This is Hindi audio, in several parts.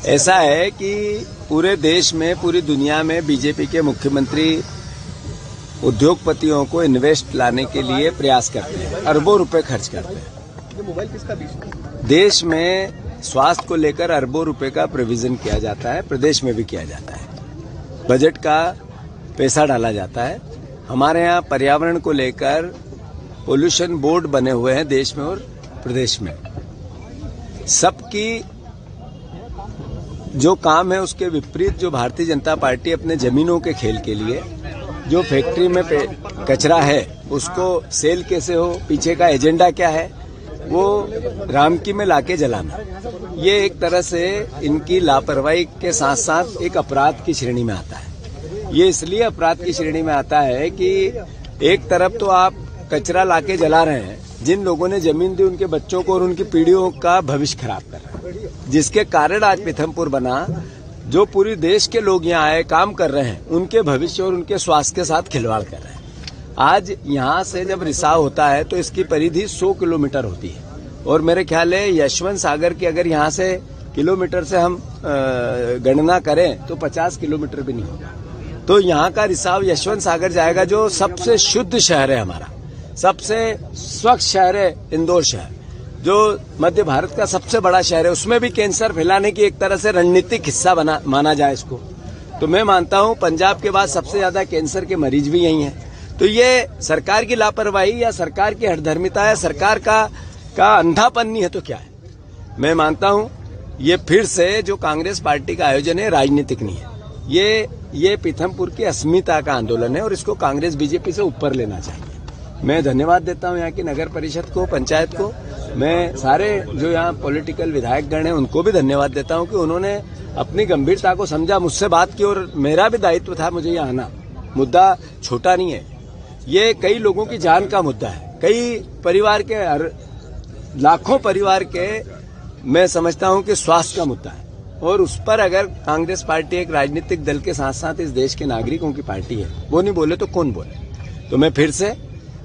ऐसा है कि पूरे देश में, पूरी दुनिया में बीजेपी के मुख्यमंत्री उद्योगपतियों को इन्वेस्ट लाने के लिए प्रयास करते हैं, अरबों रुपए खर्च करते हैं। मोबाइल किसका बीच? देश में स्वास्थ्य को लेकर अरबों रुपए का प्रोविजन किया जाता है, प्रदेश में भी किया जाता है, बजट का पैसा डाला जाता है। हमारे यहाँ पर्यावरण को लेकर पोल्यूशन बोर्ड बने हुए हैं देश में और प्रदेश में। सबकी जो काम है उसके विपरीत जो भारतीय जनता पार्टी अपने जमीनों के खेल के लिए जो फैक्ट्री में कचरा है उसको सेल कैसे हो, पीछे का एजेंडा क्या है, वो रामकी में लाके जलाना, ये एक तरह से इनकी लापरवाही के साथ साथ एक अपराध की श्रेणी में आता है। ये इसलिए अपराध की श्रेणी में आता है कि एक तरफ तो आप कचरा लाके जला रहे हैं, जिन लोगों ने जमीन दी उनके बच्चों को और उनकी पीढ़ियों का भविष्य खराब कर रहे हैं, जिसके कारण आज पीथमपुर बना। जो पूरी देश के लोग यहाँ आए काम कर रहे हैं, उनके भविष्य और उनके स्वास्थ्य के साथ खिलवाड़ कर रहे हैं। आज यहाँ से जब रिसाव होता है तो इसकी परिधि 100 किलोमीटर होती है और मेरे ख्याल है यशवंत सागर की अगर यहाँ से किलोमीटर से हम गणना करें तो 50 किलोमीटर भी नहीं होगा। तो यहाँ का रिसाव यशवंत सागर जाएगा, जो सबसे शुद्ध शहर है हमारा, सबसे स्वच्छ शहर है इंदौर शहर, जो मध्य भारत का सबसे बड़ा शहर है, उसमें भी कैंसर फैलाने की एक तरह से रणनीतिक हिस्सा माना जाए इसको, तो मैं मानता हूं पंजाब के बाद सबसे ज्यादा कैंसर के मरीज भी यही हैं। तो ये सरकार की लापरवाही या सरकार की हठधर्मिता है, सरकार का अंधापन नहीं है तो क्या है। मैं मानता हूं ये फिर से जो कांग्रेस पार्टी का आयोजन है राजनीतिक नहीं है, ये पीथमपुर की अस्मिता का आंदोलन है और इसको कांग्रेस बीजेपी से ऊपर लेना चाहिए। मैं धन्यवाद देता हूं यहाँ की नगर परिषद को, पंचायत को, मैं सारे जो यहाँ पॉलिटिकल विधायकगण हैं उनको भी धन्यवाद देता हूं कि उन्होंने अपनी गंभीरता को समझा, मुझसे बात की और मेरा भी दायित्व था मुझे यहाँ आना। मुद्दा छोटा नहीं है, ये कई लोगों की जान का मुद्दा है, कई परिवार के, लाखों परिवार के मैं समझता हूं कि स्वास्थ्य का मुद्दा है और उस पर अगर कांग्रेस पार्टी एक राजनीतिक दल के साथ साथ इस देश के नागरिकों की पार्टी है, वो नहीं बोले तो कौन बोले। तो मैं फिर से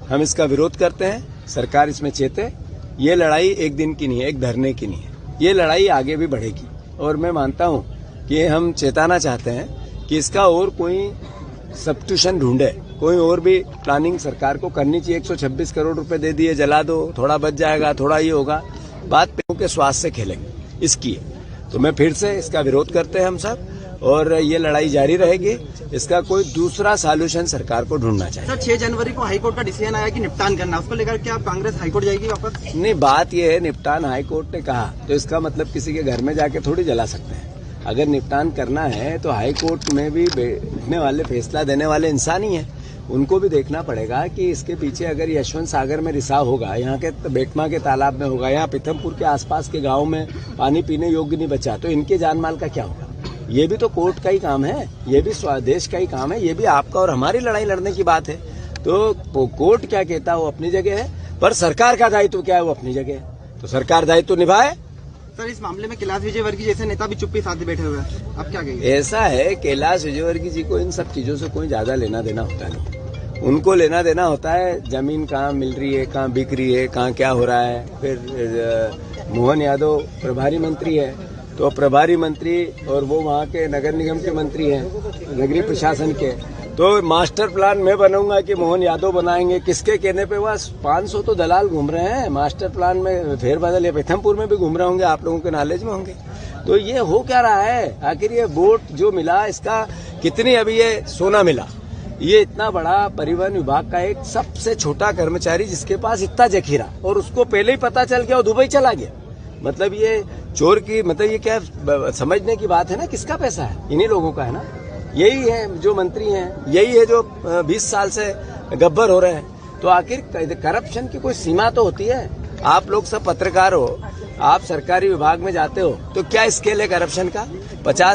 हम इसका विरोध करते हैं, सरकार इसमें चेते। ये लड़ाई एक दिन की नहीं है, एक धरने की नहीं है, ये लड़ाई आगे भी बढ़ेगी और मैं मानता हूं कि हम चेताना चाहते हैं कि इसका और कोई सब्स्टिट्यूशन ढूंढे, कोई और भी प्लानिंग सरकार को करनी चाहिए। 126 करोड़ रुपए दे दिए, जला दो, थोड़ा बच जाएगा, थोड़ा ये होगा, बात पे के स्वास्थ्य से खेलेंगे इसकी है। तो मैं फिर से इसका विरोध करते हैं हम सब और ये लड़ाई जारी रहेगी। इसका कोई दूसरा सॉल्यूशन सरकार को ढूंढना चाहिए। सर 6 जनवरी को हाईकोर्ट का डिसीजन आया कि निपटान करना, उसको लेकर क्या कांग्रेस हाईकोर्ट जाएगी वापस? नहीं, बात ये है निपटान हाईकोर्ट ने कहा तो इसका मतलब किसी के घर में जाके थोड़ी जला सकते हैं। अगर निपटान करना है तो हाईकोर्ट में भी बैठने वाले, फैसला देने वाले इंसान ही हैं, उनको भी देखना पड़ेगा कि इसके पीछे अगर यशवंत सागर में रिसाव होगा, यहाँ के बेटमा के तालाब में होगा, यहाँ पीथमपुर के आसपास के गाँव में पानी पीने योग्य नहीं बचा, तो इनके जान माल का क्या होगा? ये भी तो कोर्ट का ही काम है, ये भी देश का ही काम है, ये भी आपका और हमारी लड़ाई लड़ने की बात है। तो कोर्ट क्या कहता है वो अपनी जगह है, पर सरकार का दायित्व क्या है वो अपनी जगह है, तो सरकार दायित्व निभाए। सर इस मामले में कैलाश विजयवर्गीय जैसे नेता भी चुप्पी साधे बैठे हुए हैं, अब क्या कहेंगे? ऐसा है, कैलाश विजयवर्गीय जी को इन सब चीजों से कोई ज्यादा लेना देना होता नहीं। उनको लेना देना होता है जमीन कहाँ मिल रही है, कहाँ बिक रही है, कहाँ क्या हो रहा है। फिर मोहन यादव प्रभारी मंत्री है, तो प्रभारी मंत्री और वो वहाँ के नगर निगम के मंत्री हैं, नगरीय प्रशासन के, तो मास्टर प्लान मैं बनाऊंगा कि मोहन यादव बनाएंगे, किसके कहने पे? वह 500 तो दलाल घूम रहे हैं मास्टर प्लान में फेरबदल, या पीथमपुर में भी घूम रहे होंगे, आप लोगों के नॉलेज में होंगे। तो ये हो क्या रहा है आखिर? ये वोट जो मिला इसका कितनी, अभी ये सोना मिला, ये इतना बड़ा परिवहन विभाग का एक सबसे छोटा कर्मचारी जिसके पास इतना जखीरा, और उसको पहले ही पता चल गया और दुबई चला गया। मतलब ये चोर की, मतलब ये क्या समझने की बात है ना, किसका पैसा है? इन्हीं लोगों का है ना, यही है जो मंत्री हैं, यही है जो 20 साल से गब्बर हो रहे हैं। तो आखिर करप्शन की कोई सीमा तो होती है। आप लोग सब पत्रकार हो, आप सरकारी विभाग में जाते हो, तो क्या स्केल है करप्शन का? 50